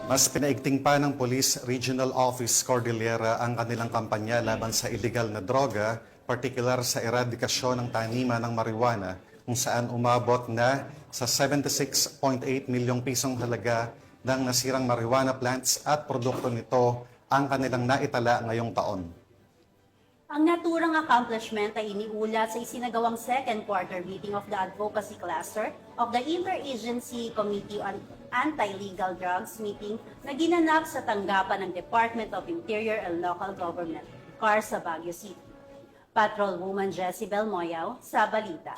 Mas pinaigting pa ng Police Regional Office Cordillera ang kanilang kampanya laban sa illegal na droga, partikular sa eradikasyon ng taniman ng marijuana, kung saan umabot na sa 76.8 milyong pisong halaga ng nasirang marijuana plants at produkto nito ang kanilang naitala ngayong taon. Ang naturang accomplishment ay iniulat sa isinagawang second quarter meeting of the Advocacy Cluster of the Interagency Committee on Anti-Legal Drugs meeting na ginanap sa tanggapan ng Department of Interior and Local Government, CAR sa Baguio City. Patrolwoman Jezebel Moyaw sa balita.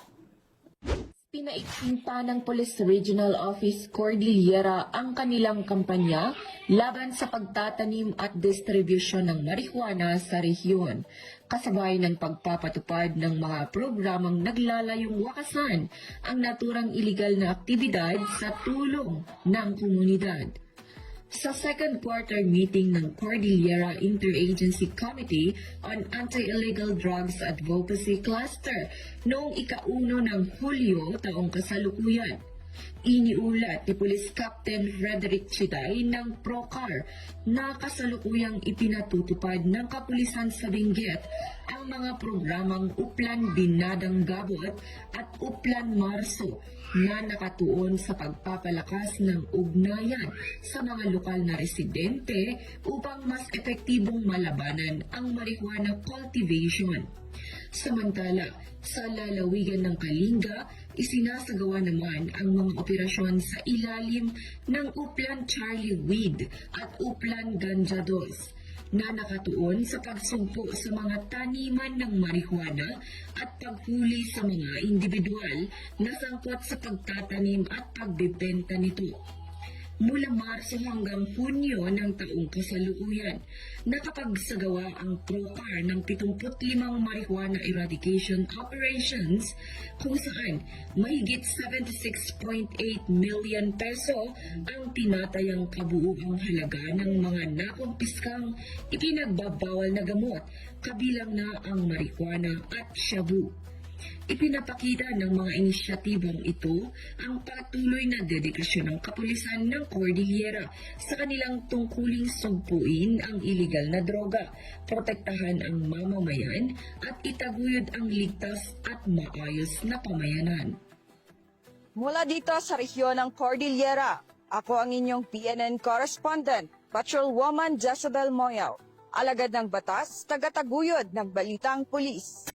Pinaigting pa ng Police Regional Office Cordillera ang kanilang kampanya laban sa pagtatanim at distribusyon ng marijuana sa rehiyon, kasabay ng pagpapatupad ng mga programang naglalayong wakasan ang naturang iligal na aktibidad sa tulong ng komunidad. Sa second quarter meeting ng Cordillera Interagency Committee on Anti-Illegal Drugs Advocacy Cluster noong ika-1 ng Hulyo taong kasalukuyan, iniulat ni Police Captain Frederick Chiday ng PROCAR na kasalukuyang ipinatutupad ng kapulisan sa Benguet ang mga programang Uplan Binadang Gabot at Uplan Marso na nakatuon sa pagpapalakas ng ugnayan sa mga lokal na residente upang mas epektibong malabanan ang marijuana cultivation. Samantala, sa lalawigan ng Kalinga, isinasagawa naman ang mga operasyon sa ilalim ng Uplan Charlie Weed at Uplan Ganja 2 na nakatuon sa pagsugpo sa mga taniman ng marijuana at paghuli sa mga individual na sangkot sa pagtatanim at pagbebenta nito. Mula Marso hanggang Hunyo ng taong kasalukuyan, nakapagsagawa ang PROCAR ng 75 marijuana eradication operations kung saan mahigit 76.8 million peso ang tinatayang kabuuang halaga ng mga nakumpiskang ipinagbabawal na gamot, kabilang na ang marijuana at shabu. Ipinapakita ng mga inisyatibong ito ang patuloy na dedikasyon ng kapulisan ng Cordillera sa kanilang tungkuling sugpuin ang iligal na droga, protektahan ang mamamayan at itaguyod ang ligtas at maayos na pamayanan. Mula dito sa rehiyon ng Cordillera, ako ang inyong PNN correspondent, Patrolwoman Jezebel Moyaw, alagad ng batas, tagataguyod ng Balitang Pulis.